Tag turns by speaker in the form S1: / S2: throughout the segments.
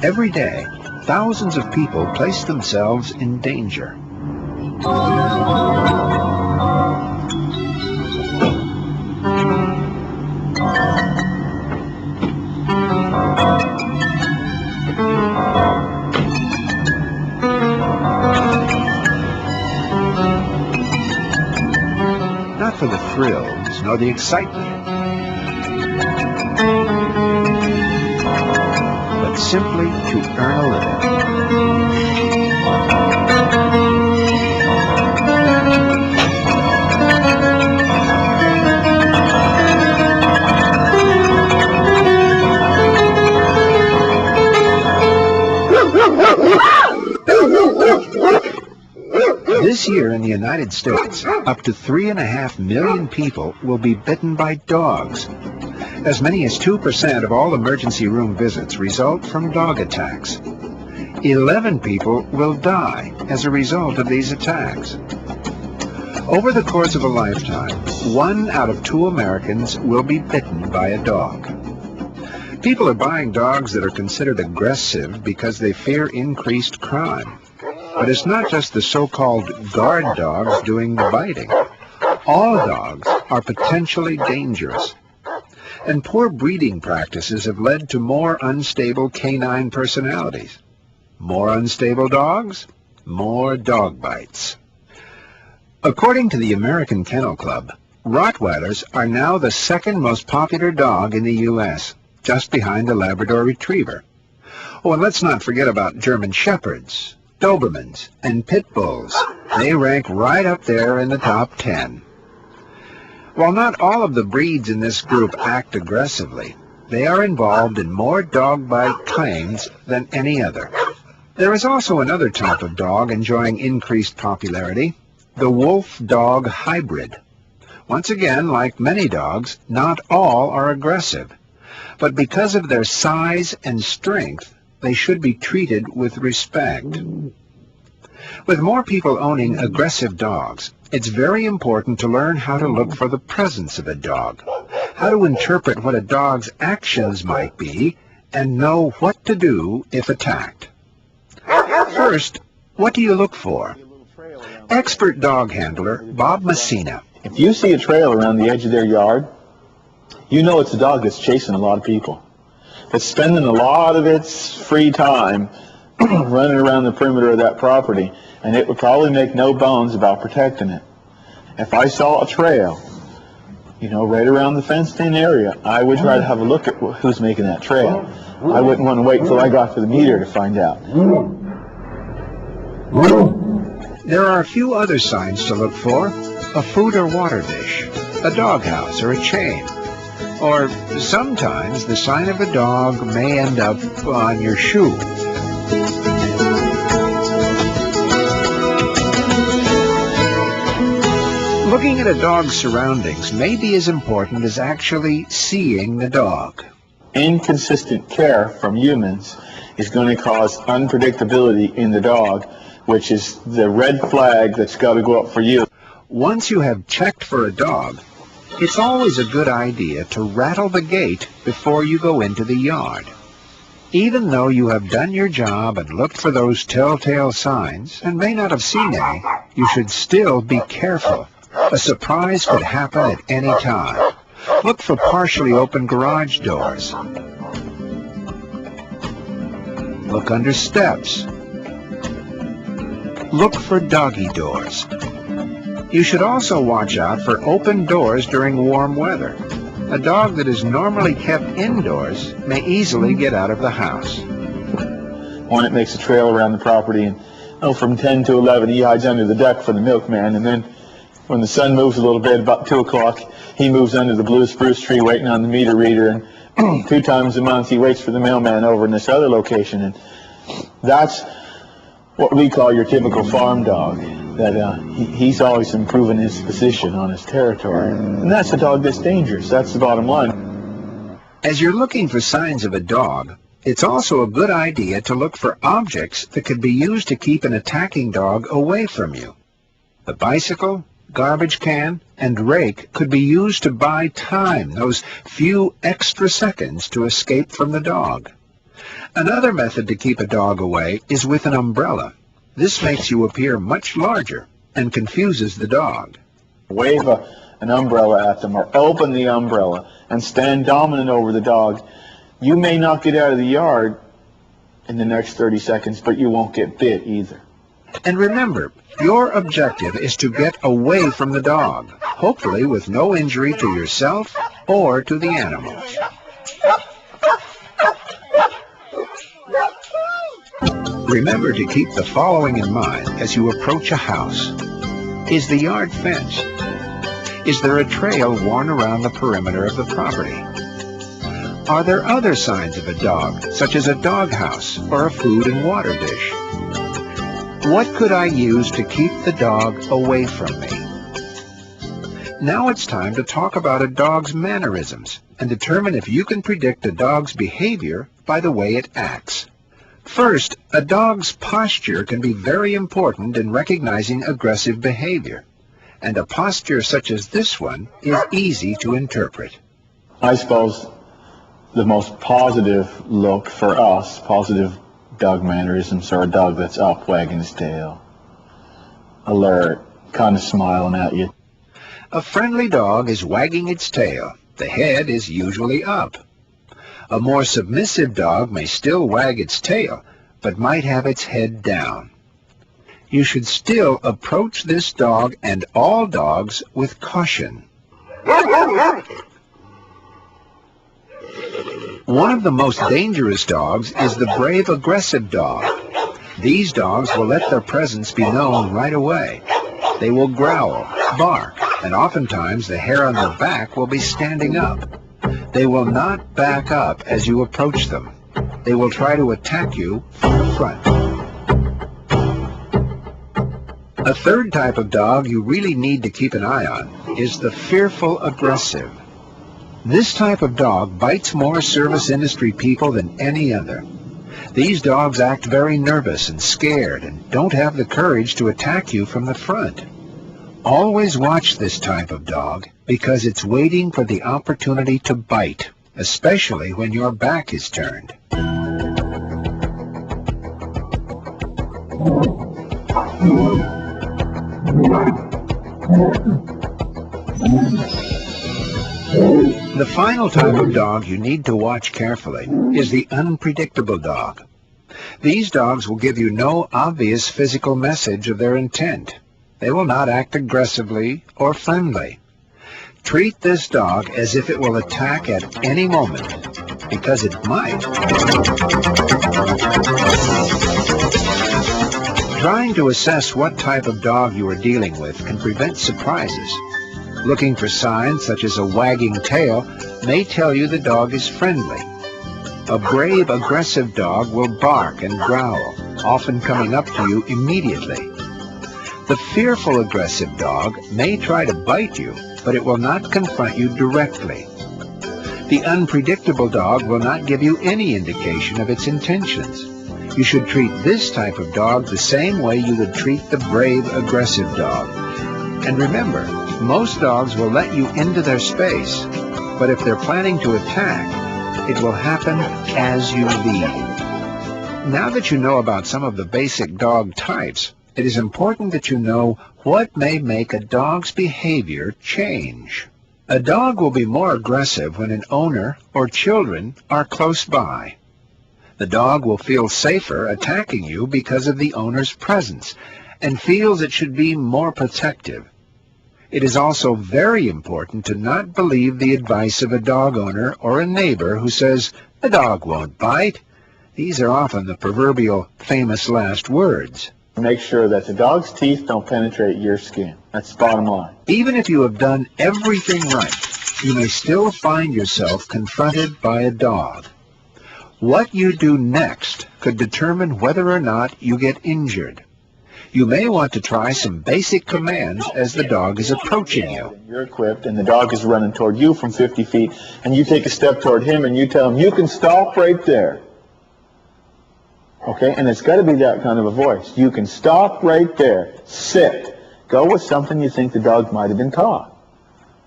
S1: Every day, thousands of people place themselves in danger. Not for the thrills, nor the excitement, but simply to earn a living. This year in the United States, up to 3.5 million people will be bitten by dogs. As many as 2% of all emergency room visits result from dog attacks. 11 people will die as a result of these attacks. Over the course of a lifetime, 1 out of 2 Americans will be bitten by a dog. People are buying dogs that are considered aggressive because they fear increased crime. But it's not just the so-called guard dogs doing the biting. All dogs are potentially dangerous. And poor breeding practices have led to more unstable canine personalities. More unstable dogs, more dog bites. According to the American Kennel Club, Rottweilers are now the second most popular dog in the U.S., just behind the Labrador Retriever. Oh, and let's not forget about German Shepherds, Dobermans, and Pit Bulls. They rank right up there in the top 10. While not all of the breeds in this group act aggressively, they are involved in more dog bite claims than any other. There is also another type of dog enjoying increased popularity, the wolf dog hybrid. Once again, like many dogs, not all are aggressive, but because of their size and strength, they should be treated with respect. With more people owning aggressive dogs, it's very important to learn how to look for the presence of a dog, how to interpret what a dog's actions might be, and know what to do if attacked. First, what do you look for? Expert dog handler Bob Messina.
S2: If you see a trail around the edge of their yard, you know it's a dog that's chasing a lot of people. That's spending a lot of its free time running around the perimeter of that property, and it would probably make no bones about protecting it. If I saw a trail, right around the fenced-in area, I would try to have a look at who's making that trail. I wouldn't want to wait until I got to the meter to find out.
S1: There are a few other signs to look for: a food or water dish, a doghouse, or a chain. Or sometimes the sign of a dog may end up on your shoe. Looking at a dog's surroundings may be as important as actually seeing the dog.
S2: Inconsistent care from humans is going to cause unpredictability in the dog, which is the red flag that's got to go up for you.
S1: Once you have checked for a dog, it's always a good idea to rattle the gate before you go into the yard. Even though you have done your job and looked for those telltale signs and may not have seen any, you should still be careful. A surprise could happen at any time. Look for partially open garage doors. Look under steps. Look for doggy doors. You should also watch out for open doors during warm weather. A dog that is normally kept indoors may easily get out of the house.
S2: When it makes a trail around the property, and from 10 to 11 he hides under the deck for the milkman, and then when the sun moves a little bit, about 2 o'clock, he moves under the blue spruce tree waiting on the meter reader, and 2 times a month he waits for the mailman over in this other location. And that's what we call your typical farm dog. that he's always improving his position on his territory. And that's a dog that's dangerous. That's the bottom line.
S1: As you're looking for signs of a dog, it's also a good idea to look for objects that could be used to keep an attacking dog away from you. The bicycle, garbage can, and rake could be used to buy time, those few extra seconds to escape from the dog. Another method to keep a dog away is with an umbrella. This makes you appear much larger and confuses the dog.
S2: Wave an umbrella at them or open the umbrella and stand dominant over the dog. You may not get out of the yard in the next 30 seconds, but you won't get bit either.
S1: And remember, your objective is to get away from the dog, hopefully with no injury to yourself or to the animals. Remember to keep the following in mind as you approach a house. Is the yard fenced? Is there a trail worn around the perimeter of the property? Are there other signs of a dog, such as a doghouse or a food and water dish? What could I use to keep the dog away from me? Now it's time to talk about a dog's mannerisms and determine if you can predict a dog's behavior by the way it acts. First, a dog's posture can be very important in recognizing aggressive behavior, and a posture such as this one is easy to interpret.
S2: I suppose the most positive look for us, positive dog mannerisms, are a dog that's up, wagging his tail, alert, kind of smiling at you.
S1: A friendly dog is wagging its tail. The head is usually up. A more submissive dog may still wag its tail, but might have its head down. You should still approach this dog and all dogs with caution. One of the most dangerous dogs is the brave, aggressive dog. These dogs will let their presence be known right away. They will growl, bark, and oftentimes the hair on their back will be standing up. They will not back up as you approach them. They will try to attack you from the front. A third type of dog you really need to keep an eye on is the fearful aggressive. This type of dog bites more service industry people than any other. These dogs act very nervous and scared and don't have the courage to attack you from the front. Always watch this type of dog because it's waiting for the opportunity to bite, especially when your back is turned. The final type of dog you need to watch carefully is the unpredictable dog. These dogs will give you no obvious physical message of their intent. They will not act aggressively or friendly. Treat this dog as if it will attack at any moment, because it might. Trying to assess what type of dog you are dealing with can prevent surprises. Looking for signs such as a wagging tail may tell you the dog is friendly. A brave, aggressive dog will bark and growl, often coming up to you immediately. The fearful, aggressive dog may try to bite you, but it will not confront you directly. The unpredictable dog will not give you any indication of its intentions. You should treat this type of dog the same way you would treat the brave, aggressive dog. And remember, most dogs will let you into their space, but if they're planning to attack, it will happen as you leave. Now that you know about some of the basic dog types, it is important that you know what may make a dog's behavior change. A dog will be more aggressive when an owner or children are close by. The dog will feel safer attacking you because of the owner's presence and feels it should be more protective. It is also very important to not believe the advice of a dog owner or a neighbor who says, "The dog won't bite." These are often the proverbial famous last words.
S2: Make sure that the dog's teeth don't penetrate your skin. That's the bottom line.
S1: Even if you have done everything right, you may still find yourself confronted by a dog. What you do next could determine whether or not you get injured. You may want to try some basic commands as the dog is approaching you.
S2: You're equipped and the dog is running toward you from 50 feet and you take a step toward him and you tell him, you can stop right there. Okay, and it's got to be that kind of a voice. You can stop right there. Sit. Go with something you think the dog might have been taught.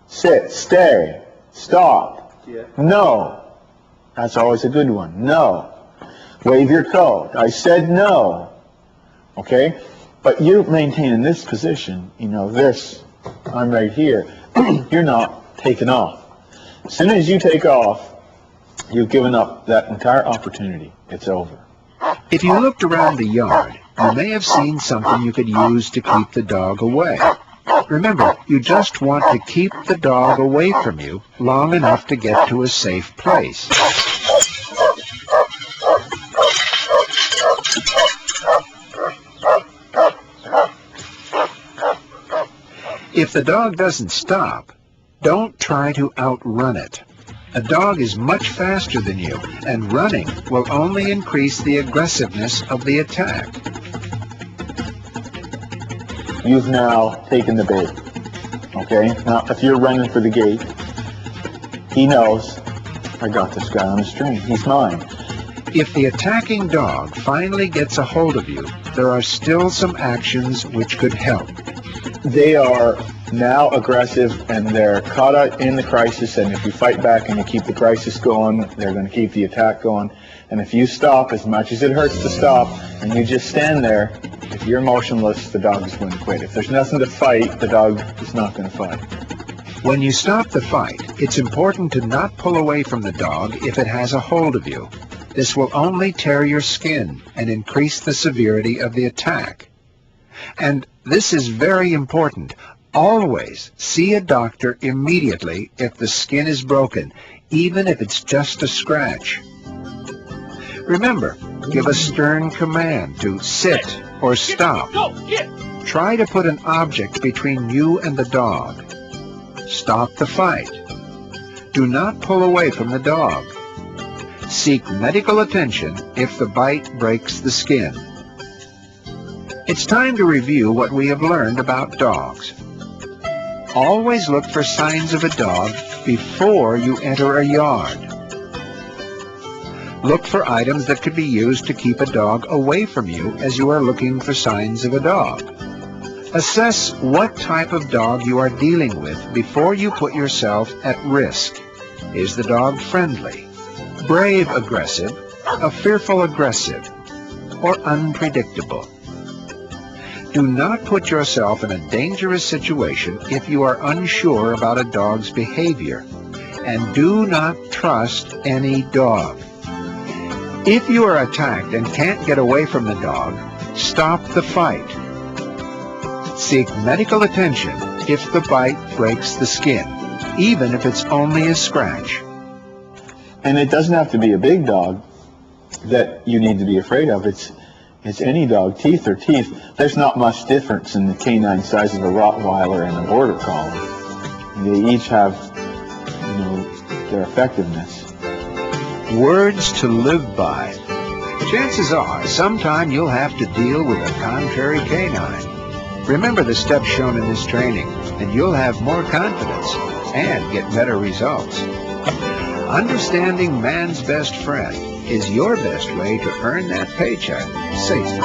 S2: Sit. Stay. Stop. No. That's always a good one. No. Wave your coat. I said no. Okay? But you're maintaining this position, this, I'm right here. You're not taking off. As soon as you take off, you've given up that entire opportunity. It's over.
S1: If you looked around the yard, you may have seen something you could use to keep the dog away. Remember, you just want to keep the dog away from you long enough to get to a safe place. If the dog doesn't stop, don't try to outrun it. A dog is much faster than you, and running will only increase the aggressiveness of the attack.
S2: You've now taken the bait. Okay? Now, if you're running for the gate, he knows, I got this guy on a string. He's mine.
S1: If the attacking dog finally gets a hold of you, there are still some actions which could help.
S2: They are now aggressive and they're caught up in the crisis, and if you fight back and you keep the crisis going, they're going to keep the attack going. And if you stop, as much as it hurts to stop, and you just stand there, if you're motionless, the dog is going to quit. If there's nothing to fight, the dog is not going to fight.
S1: When you stop the fight, it's important to not pull away from the dog if it has a hold of you. This will only tear your skin and increase the severity of the attack. And this is very important. Always see a doctor immediately if the skin is broken, even if it's just a scratch. Remember, give a stern command to sit or stop. Try to put an object between you and the dog. Stop the fight. Do not pull away from the dog. Seek medical attention if the bite breaks the skin. It's time to review what we have learned about dogs. Always look for signs of a dog before you enter a yard. Look for items that could be used to keep a dog away from you as you are looking for signs of a dog. Assess what type of dog you are dealing with before you put yourself at risk. Is the dog friendly, brave aggressive, a fearful aggressive, or unpredictable? Do not put yourself in a dangerous situation if you are unsure about a dog's behavior, and do not trust any dog. If you are attacked and can't get away from the dog, stop the fight. Seek medical attention if the bite breaks the skin, even if it's only a scratch.
S2: And it doesn't have to be a big dog that you need to be afraid of. It's any dog. Teeth are teeth. There's not much difference in the canine size of a Rottweiler and a Border Collie. They each have, their effectiveness.
S1: Words to live by. Chances are sometime you'll have to deal with a contrary canine. Remember the steps shown in this training, and you'll have more confidence and get better results. Understanding man's best friend is your best way to earn that paycheck safely.